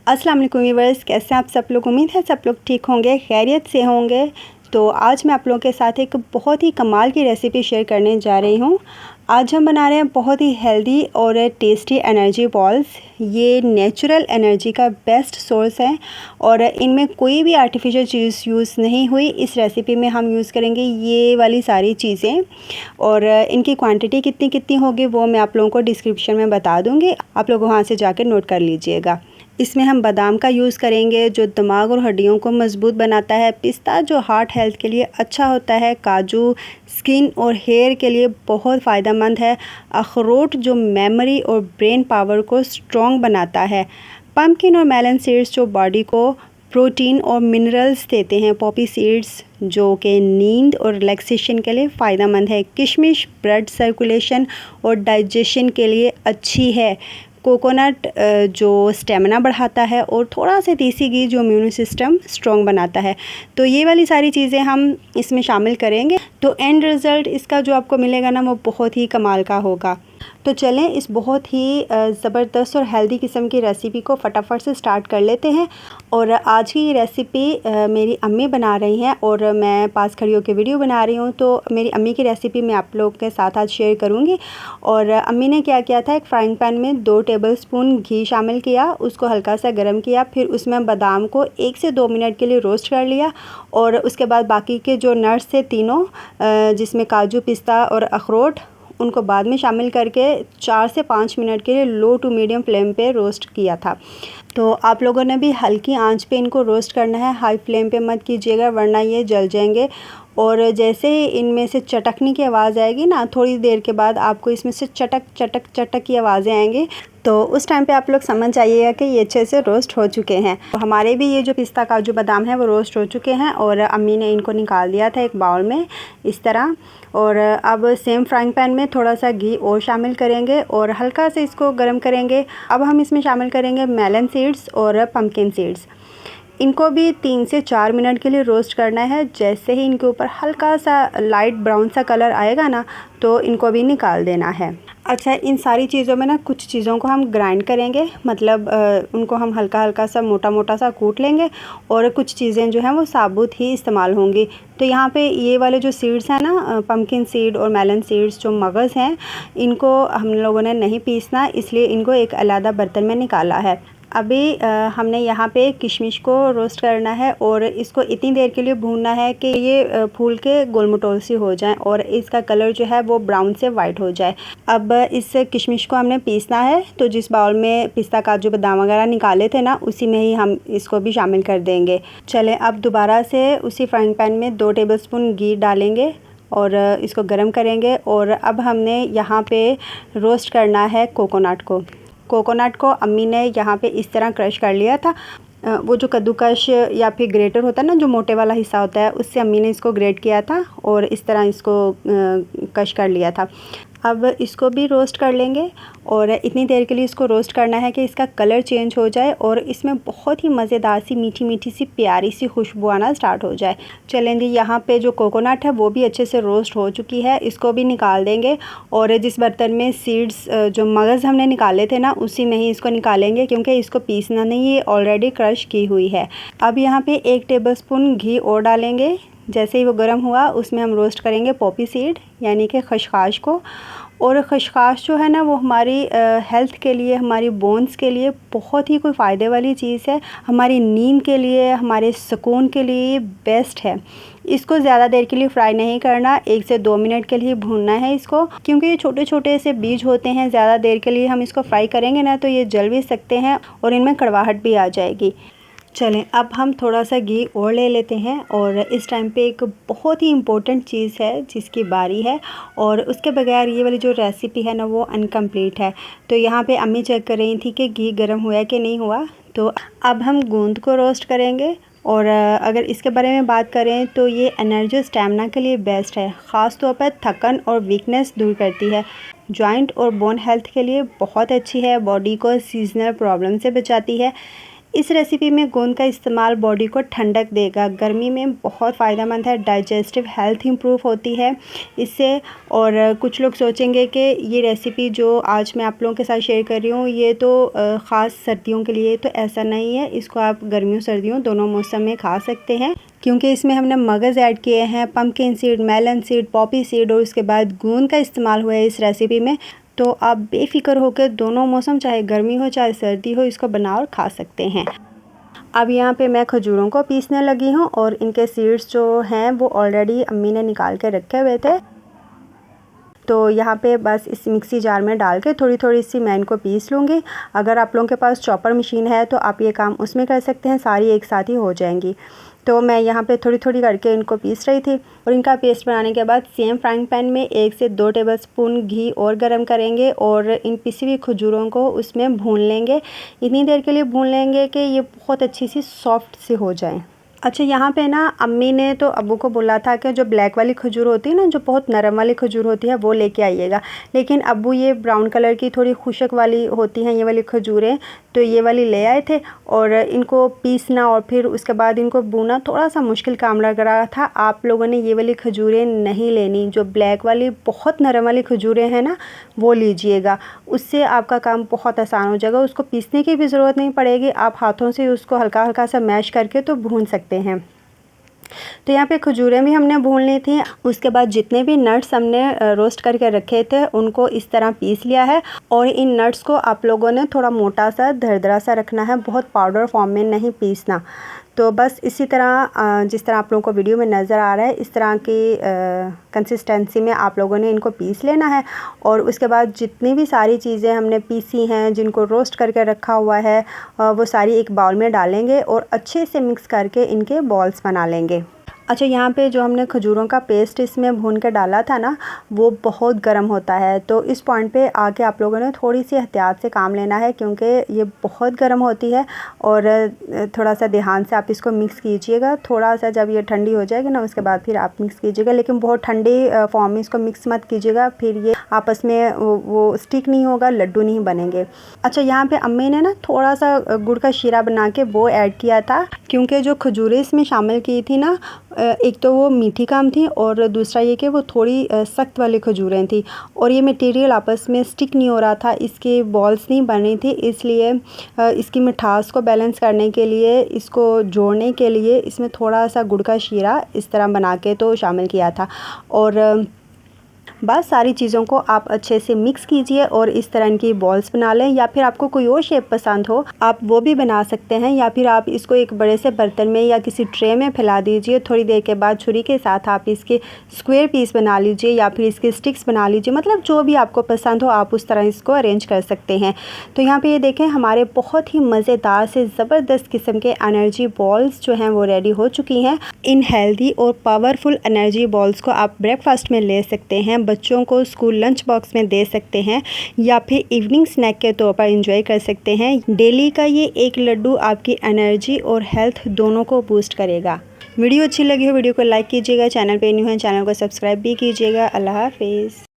अस्सलाम वालेकुम व्यूअर्स, कैसे हैं आप सब लोग। उम्मीद है सब लोग ठीक होंगे, खैरियत से होंगे। तो आज मैं आप लोगों के साथ एक बहुत ही कमाल की रेसिपी शेयर करने जा रही हूँ। आज हम बना रहे हैं बहुत ही हेल्दी और टेस्टी एनर्जी बॉल्स। ये नेचुरल एनर्जी का बेस्ट सोर्स है और इनमें कोई भी आर्टिफिशियल चीज़ यूज़ नहीं हुई। इस रेसिपी में हम यूज़ करेंगे ये वाली सारी चीज़ें और इनकी क्वांटिटी कितनी कितनी होगी वो मैं आप लोगों को डिस्क्रिप्शन में बता दूँगी। आप लोग वहाँ से जाकर नोट कर लीजिएगा। इसमें हम बादाम का यूज़ करेंगे जो दिमाग और हड्डियों को मज़बूत बनाता है, पिस्ता जो हार्ट हेल्थ के लिए अच्छा होता है, काजू स्किन और हेयर के लिए बहुत फ़ायदेमंद है, अखरोट जो मेमोरी और ब्रेन पावर को स्ट्रॉन्ग बनाता है, पम्पकिन और मेलन सीड्स जो बॉडी को प्रोटीन और मिनरल्स देते हैं, पॉपी सीड्स जो कि नींद और रिलैक्सेशन के लिए फ़ायदेमंद है, किशमिश ब्लड सर्कुलेशन और डाइजेशन के लिए अच्छी है, कोकोनट जो स्टेमिना बढ़ाता है और थोड़ा सा देसी घी जो इम्यून सिस्टम स्ट्रॉन्ग बनाता है। तो ये वाली सारी चीज़ें हम इसमें शामिल करेंगे तो एंड रिज़ल्ट इसका जो आपको मिलेगा ना वो बहुत ही कमाल का होगा। तो चलें इस बहुत ही ज़बरदस्त और हेल्दी किस्म की रेसिपी को फटाफट से स्टार्ट कर लेते हैं। और आज की ये रेसिपी मेरी अम्मी बना रही हैं और मैं पास खड़ी होकर वीडियो बना रही हूँ। तो मेरी अम्मी की रेसिपी मैं आप लोगों के साथ आज शेयर करूँगी। और अम्मी ने क्या किया था, एक फ्राइंग पैन में 2 टेबलस्पून घी शामिल किया, उसको हल्का सा गर्म किया, फिर उसमें बादाम को 1 से 2 मिनट के लिए रोस्ट कर लिया और उसके बाद बाकी के जो नट्स थे तीनों जिसमें काजू पिस्ता और अखरोट उनको बाद में शामिल करके 4 से 5 मिनट के लिए लो टू मीडियम फ्लेम पे रोस्ट किया था। तो आप लोगों ने भी हल्की आंच पे इनको रोस्ट करना है, हाई फ्लेम पे मत कीजिएगा वरना ये जल जाएंगे। और जैसे ही इनमें से चटकने की आवाज़ आएगी ना, थोड़ी देर के बाद आपको इसमें से चटक चटक चटक की आवाज़ें आएंगी, तो उस टाइम पे आप लोग समझ जाइएगा कि ये अच्छे से रोस्ट हो चुके हैं। तो हमारे भी ये जो पिस्ता काजू बादाम है वो रोस्ट हो चुके हैं और अम्मी ने इनको निकाल दिया था एक बाउल में इस तरह। और अब सेम फ्राइंग पैन में थोड़ा सा घी और शामिल करेंगे और हल्का से इसको गर्म करेंगे। अब हम इसमें शामिल करेंगे मेलन सीड्स और पम्पकिन सीड्स। इनको भी 3 से 4 मिनट के लिए रोस्ट करना है। जैसे ही इनके ऊपर हल्का सा लाइट ब्राउन सा कलर आएगा ना तो इनको भी निकाल देना है। अच्छा, इन सारी चीज़ों में ना कुछ चीज़ों को हम ग्राइंड करेंगे, मतलब उनको हम हल्का हल्का सा मोटा मोटा सा कूट लेंगे और कुछ चीज़ें जो हैं वो साबुत ही इस्तेमाल होंगी। तो यहाँ पे ये वाले जो सीड्स हैं ना, पम्पकिन सीड और मेलन सीड्स जो मगज़ हैं, इनको हम लोगों ने नहीं पीसना, इसलिए इनको एक अलग बर्तन में निकाला है। अभी हमने यहाँ पे किशमिश को रोस्ट करना है और इसको इतनी देर के लिए भूनना है कि ये फूल के गोल-मटोल सी हो जाएं और इसका कलर जो है वो ब्राउन से वाइट हो जाए। अब इस किशमिश को हमने पीसना है, तो जिस बाउल में पिस्ता काजू बादाम वगैरह निकाले थे ना उसी में ही हम इसको भी शामिल कर देंगे। चलें अब दोबारा से उसी फ्राइंग पैन में 2 टेबलस्पून घी डालेंगे और इसको गर्म करेंगे। और अब हमने यहाँ पे रोस्ट करना है कोकोनट को अम्मी ने यहाँ पे इस तरह क्रश कर लिया था। वो जो कद्दूकश या फिर ग्रेटर होता है ना, जो मोटे वाला हिस्सा होता है, उससे अम्मी ने इसको ग्रेट किया था और इस तरह इसको कश कर लिया था। अब इसको भी रोस्ट कर लेंगे और इतनी देर के लिए इसको रोस्ट करना है कि इसका कलर चेंज हो जाए और इसमें बहुत ही मज़ेदार सी मीठी मीठी सी प्यारी सी खुशबू आना स्टार्ट हो जाए। चलेंगे, यहाँ पे जो कोकोनट है वो भी अच्छे से रोस्ट हो चुकी है, इसको भी निकाल देंगे और जिस बर्तन में सीड्स जो मगज़ हमने निकाले थे ना उसी में ही इसको निकालेंगे, क्योंकि इसको पीसना नहीं, ये ऑलरेडी क्रश की हुई है। अब यहाँ पर 1 टेबलस्पून घी और डालेंगे। जैसे ही वो गर्म हुआ उसमें हम रोस्ट करेंगे पॉपी सीड यानी कि खसखस को। और खसखस जो है ना वो हमारी हेल्थ के लिए, हमारी बोन्स के लिए बहुत ही कोई फ़ायदे वाली चीज़ है, हमारी नींद के लिए, हमारे सुकून के लिए बेस्ट है। इसको ज़्यादा देर के लिए फ्राई नहीं करना, 1 से 2 मिनट के लिए भूनना है इसको, क्योंकि ये छोटे छोटे से बीज होते हैं। ज़्यादा देर के लिए हम इसको फ्राई करेंगे ना तो ये जल भी सकते हैं और इनमें कड़वाहट भी आ जाएगी। चलें अब हम थोड़ा सा घी और ले लेते हैं और इस टाइम पे एक बहुत ही इम्पोर्टेंट चीज़ है जिसकी बारी है और उसके बगैर ये वाली जो रेसिपी है ना वो अनकम्प्लीट है। तो यहाँ पे अम्मी चेक कर रही थी कि घी गर्म हुआ कि नहीं हुआ। तो अब हम गूंद को रोस्ट करेंगे और अगर इसके बारे में बात करें तो ये एनर्जी स्टेमिना के लिए बेस्ट है, ख़ास तौर पर थकन और वीकनेस दूर करती है, जॉइंट और बोन हेल्थ के लिए बहुत अच्छी है, बॉडी को सीजनल प्रॉब्लम से बचाती है, इस रेसिपी में गोंद का इस्तेमाल बॉडी को ठंडक देगा, गर्मी में बहुत फ़ायदेमंद है, डाइजेस्टिव हेल्थ इंप्रूव होती है इससे। और कुछ लोग सोचेंगे कि ये रेसिपी जो आज मैं आप लोगों के साथ शेयर कर रही हूँ ये तो ख़ास सर्दियों के लिए, तो ऐसा नहीं है। इसको आप गर्मियों सर्दियों दोनों मौसम में खा सकते हैं, क्योंकि इसमें हमने मगज़ ऐड किए हैं, pumpkin seed, melon seed, poppy seed और उसके बाद गोंद का इस्तेमाल हुआ है इस रेसिपी में। तो आप बेफ़िक्र होकर दोनों मौसम, चाहे गर्मी हो चाहे सर्दी हो, इसको बना और खा सकते हैं। अब यहाँ पे मैं खजूरों को पीसने लगी हूँ और इनके सीड्स जो हैं वो ऑलरेडी अम्मी ने निकाल के रखे हुए थे। तो यहाँ पे बस इस मिक्सी जार में डाल के थोड़ी थोड़ी सी मैं इनको पीस लूँगी। अगर आप लोगों के पास चॉपर मशीन है तो आप ये काम उसमें कर सकते हैं, सारी एक साथ ही हो जाएंगी। तो मैं यहाँ पे थोड़ी थोड़ी करके इनको पीस रही थी। और इनका पेस्ट बनाने के बाद सेम फ्राइंग पैन में 1 से 2 टेबलस्पून घी और गरम करेंगे और इन पिसी हुई खजूरों को उसमें भून लेंगे। इतनी देर के लिए भून लेंगे कि ये बहुत अच्छी सी सॉफ्ट सी हो जाए। अच्छा, यहाँ पे ना अम्मी ने तो अब्बू को बोला था कि जो ब्लैक वाली खजूर होती है ना, जो बहुत नरम वाली खजूर होती है, वो लेके आइएगा। लेकिन अब्बू ये ब्राउन कलर की थोड़ी खुशक वाली होती हैं ये वाली खजूरें, तो ये वाली ले आए थे। और इनको पीसना और फिर उसके बाद इनको भूनना थोड़ा सा मुश्किल काम लग रहा था। आप लोगों ने ये वाली खजूरें नहीं लेनी, जो ब्लैक वाली बहुत नरम वाली खजूरें हैं ना, वो लीजिएगा। उससे आपका काम बहुत आसान हो जाएगा, उसको पीसने की भी ज़रूरत नहीं पड़ेगी। आप हाथों से उसको हल्का हल्का सा मैश करके तो भून सकते हैं। तो यहाँ पे खजूरें भी हमने भून ली थी। उसके बाद जितने भी नट्स हमने रोस्ट करके रखे थे उनको इस तरह पीस लिया है। और इन नट्स को आप लोगों ने थोड़ा मोटा सा दरदरा सा रखना है, बहुत पाउडर फॉर्म में नहीं पीसना। तो बस इसी तरह जिस तरह आप लोगों को वीडियो में नज़र आ रहा है, इस तरह की कंसिस्टेंसी में आप लोगों ने इनको पीस लेना है। और उसके बाद जितनी भी सारी चीज़ें हमने पीसी हैं, जिनको रोस्ट करके रखा हुआ है, वो सारी एक बाउल में डालेंगे और अच्छे से मिक्स करके इनके बॉल्स बना लेंगे। अच्छा, यहाँ पे जो हमने खजूरों का पेस्ट इसमें भून के डाला था ना, वो बहुत गर्म होता है। तो इस पॉइंट पे आके आप लोगों ने थोड़ी सी एहतियात से काम लेना है, क्योंकि ये बहुत गर्म होती है। और थोड़ा सा ध्यान से आप इसको मिक्स कीजिएगा। थोड़ा सा जब ये ठंडी हो जाएगी ना, उसके बाद फिर आप मिक्स कीजिएगा, लेकिन बहुत ठंडी फॉर्म में इसको मिक्स मत कीजिएगा, फिर ये आपस में वो स्टिक नहीं होगा, लड्डू नहीं बनेंगे। अच्छा, यहाँ पर अम्मी ने ना थोड़ा सा गुड़ का शीरा बना के वो ऐड किया था, क्योंकि जो खजूरें इसमें शामिल की थी ना, एक तो वो मीठी काम थी और दूसरा ये कि वो थोड़ी सख्त वाली खजूरें थी और ये मटेरियल आपस में स्टिक नहीं हो रहा था, इसके बॉल्स नहीं बन रही थी। इसलिए इसकी मिठास को बैलेंस करने के लिए, इसको जोड़ने के लिए इसमें थोड़ा सा गुड़ का शीरा इस तरह बना के तो शामिल किया था। और बस सारी चीज़ों को आप अच्छे से मिक्स कीजिए और इस तरह की बॉल्स बना लें। या फिर आपको कोई और शेप पसंद हो आप वो भी बना सकते हैं, या फिर आप इसको एक बड़े से बर्तन में या किसी ट्रे में फैला दीजिए। थोड़ी देर के बाद छुरी के साथ आप इसके स्क्वायर पीस बना लीजिए या फिर इसके स्टिक्स बना लीजिए, मतलब जो भी आपको पसंद हो आप उस तरह इसको अरेंज कर सकते हैं। तो यहाँ पर ये देखें, हमारे बहुत ही मज़ेदार से ज़बरदस्त किस्म के एनर्जी बॉल्स जो हैं वो रेडी हो चुकी हैं। इन हेल्दी और पावरफुल एनर्जी बॉल्स को आप ब्रेकफास्ट में ले सकते हैं, बच्चों को स्कूल लंच बॉक्स में दे सकते हैं, या फिर इवनिंग स्नैक के तौर पर एंजॉय कर सकते हैं। डेली का ये एक लड्डू आपकी एनर्जी और हेल्थ दोनों को बूस्ट करेगा। वीडियो अच्छी लगी हो वीडियो को लाइक कीजिएगा, चैनल पे न्यू है चैनल को सब्सक्राइब भी कीजिएगा। अल्लाह हाफिज़।